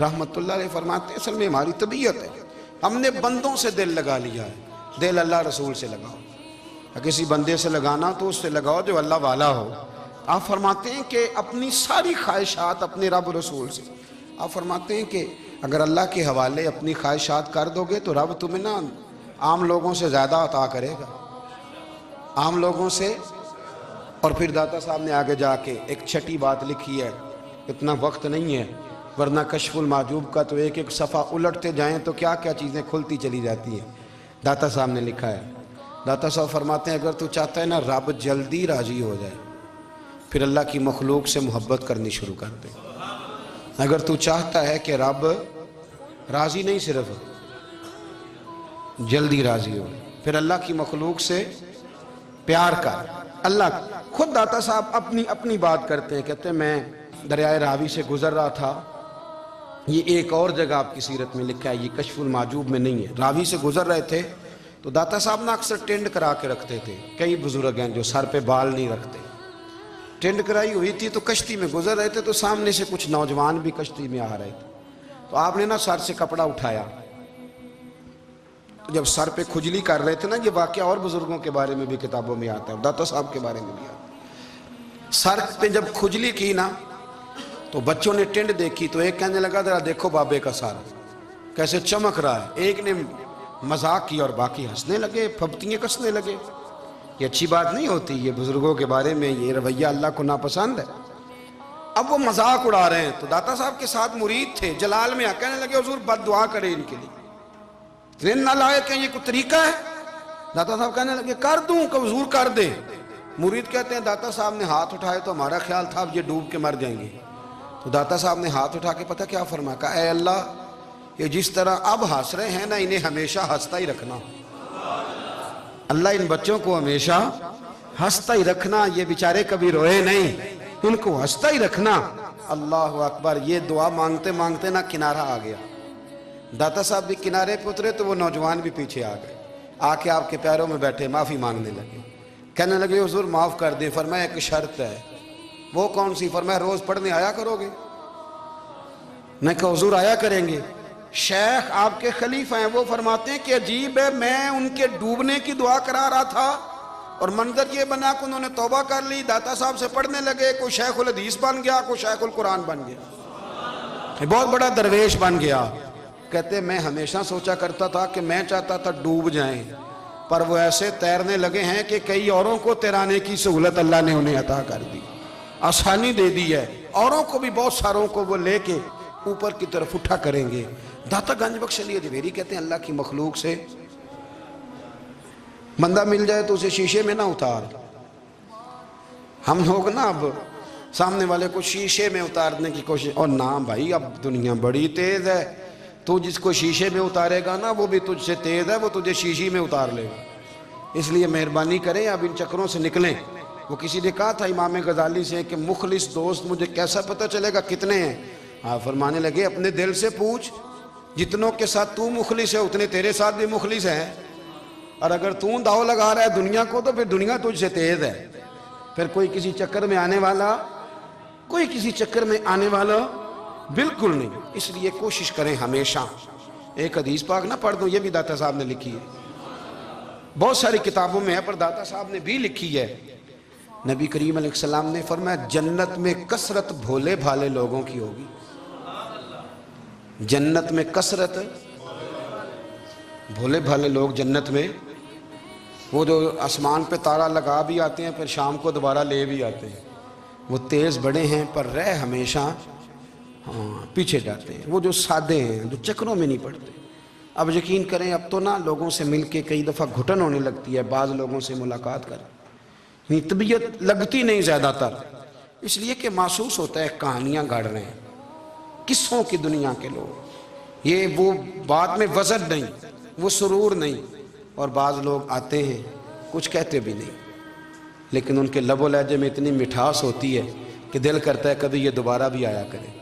رحمت اللہ علیہ فرماتے ہیں اصل میں ہماری طبیعت ہے، ہم نے بندوں سے دل لگا لیا ہے. دل اللہ رسول سے لگاؤ، کسی بندے سے لگانا تو اس سے لگاؤ جو اللہ والا ہو. آپ فرماتے ہیں کہ اپنی ساری خواہشات اپنے رب رسول سے، آپ فرماتے ہیں کہ اگر اللہ کے حوالے اپنی خواہشات کر دو گے تو رب تمہیں نا عام لوگوں سے زیادہ عطا کرے گا، عام لوگوں سے. اور پھر داتا صاحب نے آگے جا کے ایک چھٹی بات لکھی ہے، اتنا وقت نہیں ہے ورنہ کشف المحجوب کا تو ایک ایک صفحہ الٹتے جائیں تو کیا کیا چیزیں کھلتی چلی جاتی ہیں. داتا صاحب نے لکھا ہے، داتا صاحب فرماتے ہیں اگر تو چاہتا ہے نا رب جلدی راضی ہو جائے پھر اللہ کی مخلوق سے محبت کرنی شروع کر دے. اگر تو چاہتا ہے کہ رب راضی نہیں صرف جلدی راضی ہو. پھر اللہ کی مخلوق سے پیار کر. اللہ خود داتا صاحب اپنی بات کرتے ہیں, کہتے ہیں میں دریائے راوی سے گزر رہا تھا. یہ ایک اور جگہ آپ کی سیرت میں لکھا ہے, یہ کشف المعجوب میں نہیں ہے. راوی سے گزر رہے تھے تو داتا صاحب نے اکثر ٹینڈ کرا کے رکھتے تھے. کئی بزرگ ہیں جو سر پہ بال نہیں رکھتے, ٹینڈ کرائی ہوئی تھی تو کشتی میں گزر رہے تھے تو سامنے سے کچھ نوجوان بھی کشتی میں آ رہے تھے. تو آپ نے نا سر سے کپڑا اٹھایا. جب سر پہ کھجلی کر رہے تھے نا, یہ واقعہ اور بزرگوں کے بارے میں بھی کتابوں میں آتا ہے, داتا صاحب کے بارے میں بھی آتا ہے. سر پہ جب کھجلی کی نا تو بچوں نے ٹینڈ دیکھی تو ایک کہنے لگا ذرا دیکھو بابے کا سر کیسے چمک رہا ہے. ایک نے مذاق کی اور باقی ہنسنے لگے, پھپتیاں کسنے لگے. یہ اچھی بات نہیں ہوتی, یہ بزرگوں کے بارے میں یہ رویہ اللہ کو ناپسند ہے. اب وہ مذاق اڑا رہے ہیں تو داتا صاحب کے ساتھ مرید تھے جلال میں کہنے لگے حضور بد دعا کرے ان کے لیے, ذہن نہ لائے کہ یہ کوئی طریقہ ہے. داتا صاحب کہنے لگے کر دوں کہ حضور کر دے. مرید کہتے ہیں داتا صاحب نے ہاتھ اٹھائے تو ہمارا خیال تھا اب یہ ڈوب کے مر جائیں گے. تو داتا صاحب نے ہاتھ اٹھا کے پتہ کیا فرمایا, کہا اے اللہ یہ جس طرح اب ہنس رہے ہیں نا انہیں ہمیشہ ہنستا ہی رکھنا. اللہ ان بچوں کو ہمیشہ ہنستا ہی رکھنا, یہ بیچارے کبھی روئے نہیں, ان کو ہنستا ہی رکھنا. اللہ اکبر. یہ دعا مانگتے مانگتے نا کنارہ آ گیا. داتا صاحب بھی کنارے پہ اترے تو وہ نوجوان بھی پیچھے آ گئے, آ کے آپ کے پیروں میں بیٹھے معافی مانگنے لگے. کہنے لگے حضور معاف کر دیں. فرمایا ایک شرط ہے. وہ کون سی؟ فرمایا روز پڑھنے آیا کرو گے. میں کہا حضور آیا کریں گے. شیخ آپ کے خلیفہ ہیں, وہ فرماتے ہیں کہ عجیب ہے, میں ان کے ڈوبنے کی دعا کرا رہا تھا اور منظر یہ بنا کہ انہوں نے توبہ کر لی, داتا صاحب سے پڑھنے لگے, کوئی شیخ الحدیث بن گیا, کوئی شیخ القرآن بن گیا, بہت بڑا درویش بن گیا. کہتے میں ہمیشہ سوچا کرتا تھا کہ میں چاہتا تھا ڈوب جائیں, پر وہ ایسے تیرنے لگے ہیں کہ کئی اوروں کو تیرانے کی سہولت اللہ نے انہیں عطا کر دی, آسانی دے دی ہے. اوروں کو بھی بہت ساروں کو وہ لے کے اوپر کی طرف اٹھا کریں گے. داتا گنج بخش علی اجمیری کہتے ہیں اللہ کی مخلوق سے بندہ مل جائے تو اسے شیشے میں نہ اتار. ہم لوگ نا اب سامنے والے کو شیشے میں اتارنے کی کوشش, اور نہ بھائی اب دنیا بڑی تیز ہے, تو جس کو شیشے میں اتارے گا نا وہ بھی تجھ سے تیز ہے, وہ تجھے شیشی میں اتار لے گا. اس لیے مہربانی کریں اب ان چکروں سے نکلیں. وہ کسی نے کہا تھا امام غزالی سے کہ مخلص دوست مجھے کیسا پتہ چلے گا کتنے ہیں؟ آپ فرمانے لگے اپنے دل سے پوچھ, جتنوں کے ساتھ تو مخلص ہے اتنے تیرے ساتھ بھی مخلص ہیں, اور اگر تو داؤ لگا رہا ہے دنیا کو تو پھر دنیا تجھ سے تیز ہے. پھر کوئی کسی چکر میں آنے والا بالکل نہیں. اس لیے کوشش کریں ہمیشہ. ایک حدیث پاک نہ پڑھ دوں, یہ بھی داتا صاحب نے لکھی ہے, بہت ساری کتابوں میں ہے پر داتا صاحب نے بھی لکھی ہے. نبی کریم علیہ السلام نے فرمایا جنت میں کثرت بھولے بھالے لوگوں کی ہوگی. جنت میں کثرت بھولے بھالے لوگ جنت میں, وہ جو آسمان پہ تارا لگا بھی آتے ہیں پھر شام کو دوبارہ لے بھی آتے ہیں, وہ تیز بڑے ہیں پر رہ ہمیشہ پیچھے جاتے ہیں. وہ جو سادے ہیں جو چکروں میں نہیں پڑتے. اب یقین کریں اب تو نا لوگوں سے مل کے کئی دفعہ گھٹن ہونے لگتی ہے, بعض لوگوں سے ملاقات کر طبیعت لگتی نہیں زیادہ تر, اس لیے کہ محسوس ہوتا ہے کہانیاں گاڑ رہے ہیں, قصوں کی دنیا کے لوگ. یہ وہ بات میں وزن نہیں, وہ سرور نہیں. اور بعض لوگ آتے ہیں کچھ کہتے بھی نہیں, لیکن ان کے لب و لہجے میں اتنی مٹھاس ہوتی ہے کہ دل کرتا ہے کبھی یہ دوبارہ بھی آیا کرے,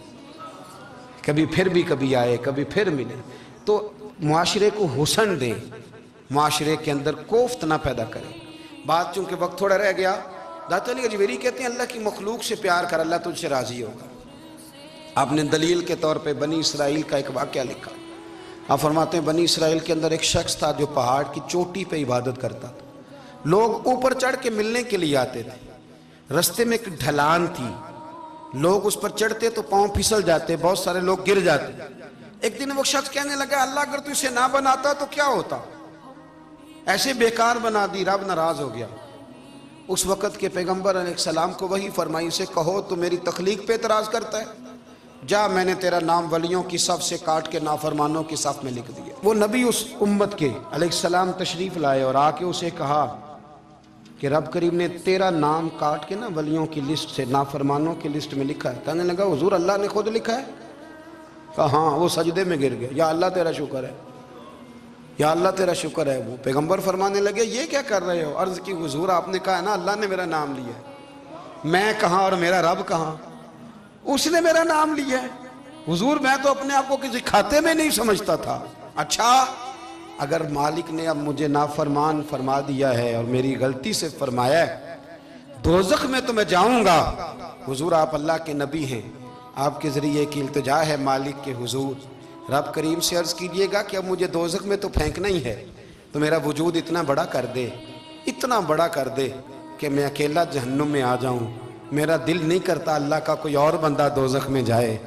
کبھی آئے, کبھی پھر ملے. تو معاشرے کو حسن دیں, معاشرے کے اندر کوفت نہ پیدا کریں. بات چونکہ وقت تھوڑا رہ گیا, داتا علی اجمیری کہتے ہیں اللہ کی مخلوق سے پیار کر, اللہ تجھ سے راضی ہوگا. آپ نے دلیل کے طور پہ بنی اسرائیل کا ایک واقعہ لکھا. آپ فرماتے ہیں بنی اسرائیل کے اندر ایک شخص تھا جو پہاڑ کی چوٹی پہ عبادت کرتا تھا. لوگ اوپر چڑھ کے ملنے کے لیے آتے تھے. رستے میں ایک ڈھلان تھی, لوگ اس پر چڑھتے تو پاؤں پھسل جاتے, بہت سارے لوگ گر جاتے. ایک دن وہ شخص کہنے لگا اللہ اگر تو اسے نہ بناتا تو کیا ہوتا, ایسے بیکار بنا دی. رب ناراض ہو گیا. اس وقت کے پیغمبر علیہ السلام کو وہی فرمائی اسے کہو تو میری تخلیق پہ اعتراض کرتا ہے, جا میں نے تیرا نام ولیوں کی صف سے کاٹ کے نافرمانوں کی صف میں لکھ دیا. وہ نبی اس امت کے علیہ السلام تشریف لائے اور آ کے اسے کہا کہ رب کریم نے تیرا نام کاٹ کے نا ولیوں کی لسٹ سے نافرمانوں کی لسٹ میں لکھا ہے. کہنے لگا حضور اللہ نے خود لکھا ہے؟ کہا ہاں. وہ سجدے میں گر گیا, یا اللہ تیرا شکر ہے, یا اللہ تیرا شکر ہے۔ وہ پیغمبر فرمانے لگے یہ کیا کر رہے ہو؟ عرض کی حضور آپ نے کہا ہے نا اللہ نے میرا نام لیا ہے، میں کہاں اور میرا رب کہاں؟ اس نے میرا نام لیا ہے۔ حضور میں تو اپنے آپ کو کسی کھاتے میں نہیں سمجھتا تھا۔ اچھا اگر مالک نے اب مجھے نافرمان فرما دیا ہے اور میری غلطی سے فرمایا ہے دوزخ میں تو میں جاؤں گا۔ حضور آپ اللہ کے نبی ہیں، آپ کے ذریعے کی التجا ہے مالک کے حضور، رب کریم سے عرض کیجئے گا کہ اب مجھے دوزخ میں تو پھینکنا ہی ہے، تو میرا وجود اتنا بڑا کر دے، اتنا بڑا کر دے کہ میں اکیلا جہنم میں آ جاؤں۔ میرا دل نہیں کرتا اللہ کا کوئی اور بندہ دوزخ میں جائے۔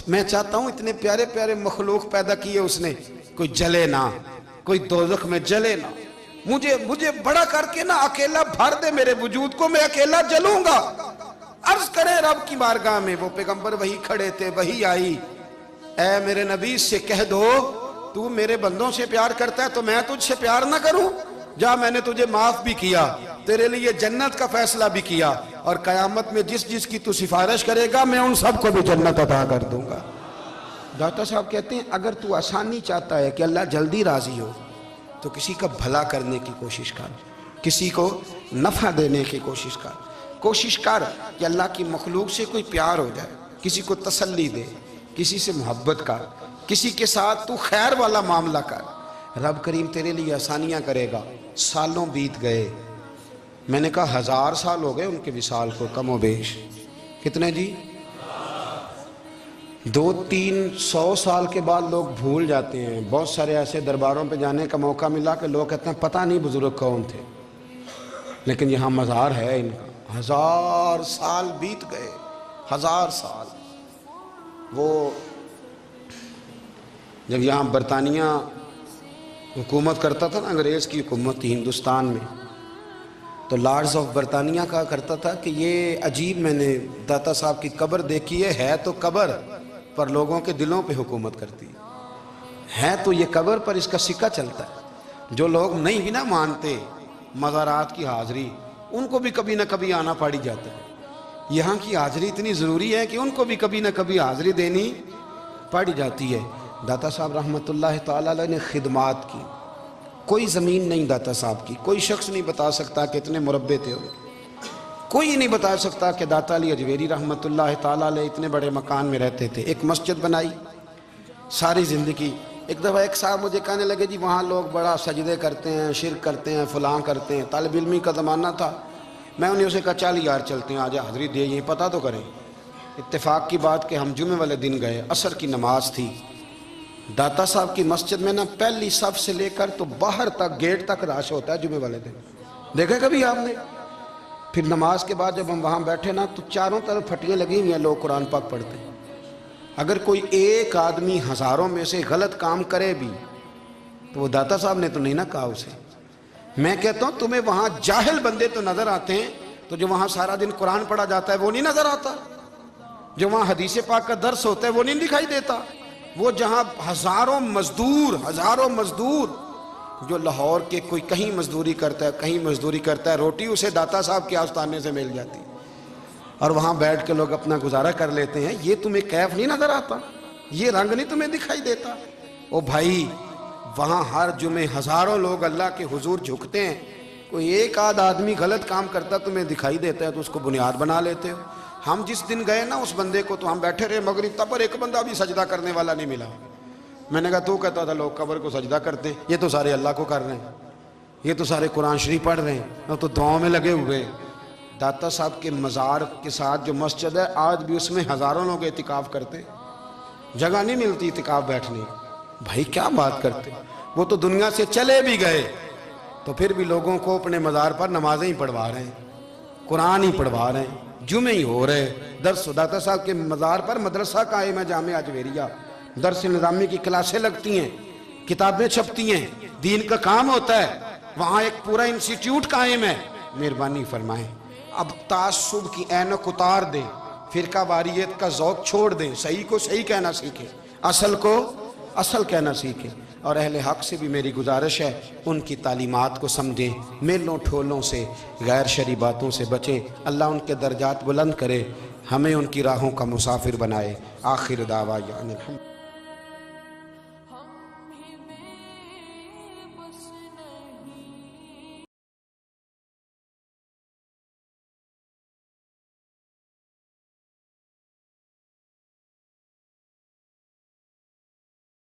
میں چاہتا ہوں اتنے پیارے پیارے مخلوق پیدا کیے اس نے، کوئی جلے نہ، کوئی دوزخ میں جلے نہ، مجھے بڑا کر کے نہ اکیلا بھر دے میرے وجود کو، میں اکیلا جلوں گا۔ عرض کرے رب کی بارگاہ میں، وہ پیغمبر وہی کھڑے تھے، وہی آئی، اے میرے نبی سے کہہ دو تو میرے بندوں سے پیار کرتا ہے تو میں تجھ سے پیار نہ کروں؟ جا میں نے تجھے معاف بھی کیا، تیرے لیے جنت کا فیصلہ بھی کیا، اور قیامت میں جس کی تو سفارش کرے گا میں ان سب کو بھی جنت عطا کر دوں گا۔ ڈاکٹر صاحب کہتے ہیں اگر تو آسانی چاہتا ہے کہ اللہ جلدی راضی ہو تو کسی کا بھلا کرنے کی کوشش کر، کسی کو نفع دینے کی کوشش کر کہ اللہ کی مخلوق سے کوئی پیار ہو جائے، کسی کو تسلی دے، کسی سے محبت کر، کسی کے ساتھ تو خیر والا معاملہ کر، رب کریم تیرے لیے آسانیاں کرے گا۔ سالوں بیت گئے، میں نے کہا 1000 سال ہو گئے ان کے وصال کو کم و بیش، کتنے جی؟ 200-300 سال کے بعد لوگ بھول جاتے ہیں۔ بہت سارے ایسے درباروں پہ جانے کا موقع ملا کہ لوگ کہتے ہیں پتہ نہیں بزرگ کون تھے، لیکن یہاں مزار ہے ان کا۔ 1000 سال بیت گئے، 1000 سال۔ وہ جب یہاں برطانیہ حکومت کرتا تھا نا، انگریز کی حکومت تھی ہندوستان میں، تو لارڈز آف برطانیہ کہا کرتا تھا کہ یہ عجیب، میں نے داتا صاحب کی قبر دیکھی ہے تو قبر پر لوگوں کے دلوں پہ حکومت کرتی ہے تو یہ قبر پر اس کا سکہ چلتا ہے۔ جو لوگ نہیں بھی نہ مانتے مزارات کی حاضری، ان کو بھی کبھی نہ کبھی آنا پڑ جاتا ہے۔ یہاں کی حاضری اتنی ضروری ہے کہ ان کو بھی کبھی نہ کبھی حاضری دینی پڑ جاتی ہے۔ داتا صاحب رحمۃ اللہ تعالیٰ علیہ نے خدمات کی، کوئی زمین نہیں داتا صاحب کی، کوئی شخص نہیں بتا سکتا کہ اتنے مربع تھے، کوئی نہیں بتا سکتا کہ داتا علی اجویری رحمۃ اللہ تعالیٰ علیہ اتنے بڑے مکان میں رہتے تھے۔ ایک مسجد بنائی ساری زندگی۔ ایک دفعہ ایک صاحب مجھے کہنے لگے جی وہاں لوگ بڑا سجدے کرتے ہیں، شرک کرتے ہیں، فلاں کرتے ہیں، طالب علمی کا زمانہ تھا۔ میں انہیں اسے کہا چل یار چلتے ہیں، آجا حاضری دے، یہ پتہ تو کریں۔ اتفاق کی بات کہ ہم جمعے والے دن گئے، عصر کی نماز تھی، داتا صاحب کی مسجد میں نا پہلی صف سے لے کر تو باہر تک گیٹ تک رش ہوتا ہے جمعے والے دن، دیکھیں کبھی آپ نے؟ پھر نماز کے بعد جب ہم وہاں بیٹھے نا تو چاروں طرف پھٹیاں لگی ہوئی ہیں، لوگ قرآن پاک پڑھتے ہیں۔ اگر کوئی ایک آدمی ہزاروں میں سے غلط کام کرے بھی تو وہ داتا صاحب نے تو نہیں نہ کہا اسے۔ میں کہتا ہوں تمہیں وہاں جاہل بندے تو نظر آتے ہیں، تو جو وہاں سارا دن قرآن پڑھا جاتا ہے وہ نہیں نظر آتا، جو وہاں حدیث پاک کا درس ہوتا ہے وہ نہیں دکھائی دیتا، وہ جہاں ہزاروں مزدور جو لاہور کے کوئی کہیں مزدوری کرتا ہے کہیں مزدوری کرتا ہے، روٹی اسے داتا صاحب کے آستانے سے مل جاتی اور وہاں بیٹھ کے لوگ اپنا گزارا کر لیتے ہیں۔ یہ تمہیں کیف نہیں نظر آتا، یہ رنگ نہیں تمہیں دکھائی دیتا؟ او بھائی وہاں ہر جمعے ہزاروں لوگ اللہ کے حضور جھکتے ہیں، کوئی ایک آدھ آدمی غلط کام کرتا تمہیں دکھائی دیتا ہے تو اس کو بنیاد بنا لیتے ہو۔ ہم جس دن گئے نا اس بندے کو تو ہم بیٹھے رہے مغرب تک، پر ایک بندہ بھی سجدہ کرنے والا نہیں ملا۔ میں نے کہا تو کہتا تھا لوگ قبر کو سجدہ کرتے ہیں، یہ تو سارے اللہ کو کر رہے ہیں، یہ تو سارے قرآن شریف پڑھ رہے ہیں، وہ تو دعاؤں میں لگے ہوئے۔ داتا صاحب کے مزار کے ساتھ جو مسجد ہے آج بھی اس میں ہزاروں لوگ اعتکاف کرتے، جگہ نہیں ملتی اعتکاف بیٹھنے۔ بھائی کیا بات کرتے، وہ تو دنیا سے چلے بھی گئے تو پھر بھی لوگوں کو اپنے مزار پر نمازیں ہی پڑھوا رہے ہیں، قرآن ہی پڑھوا رہے ہیں، جمعے ہی ہو رہے درس۔ داتا صاحب کے مزار پر مدرسہ قائم ہے جامعہ اجویریہ، درس نظامی کی کلاسیں لگتی ہیں، کتابیں چھپتی ہیں، دین کا کام ہوتا ہے، وہاں ایک پورا انسٹیٹیوٹ قائم ہے۔ مہربانی فرمائیں اب تعصب کی اینک اتار دیں، فرقہ واریت کا ذوق چھوڑ دیں، صحیح کو صحیح کہنا سیکھیں، اصل کو اصل کہنا سیکھیں، اور اہل حق سے بھی میری گزارش ہے ان کی تعلیمات کو سمجھیں، میلوں ٹھولوں سے غیر شرعی باتوں سے بچیں، اللہ ان کے درجات بلند کرے، ہمیں ان کی راہوں کا مسافر بنائے۔ آخر دعویٰ یعنی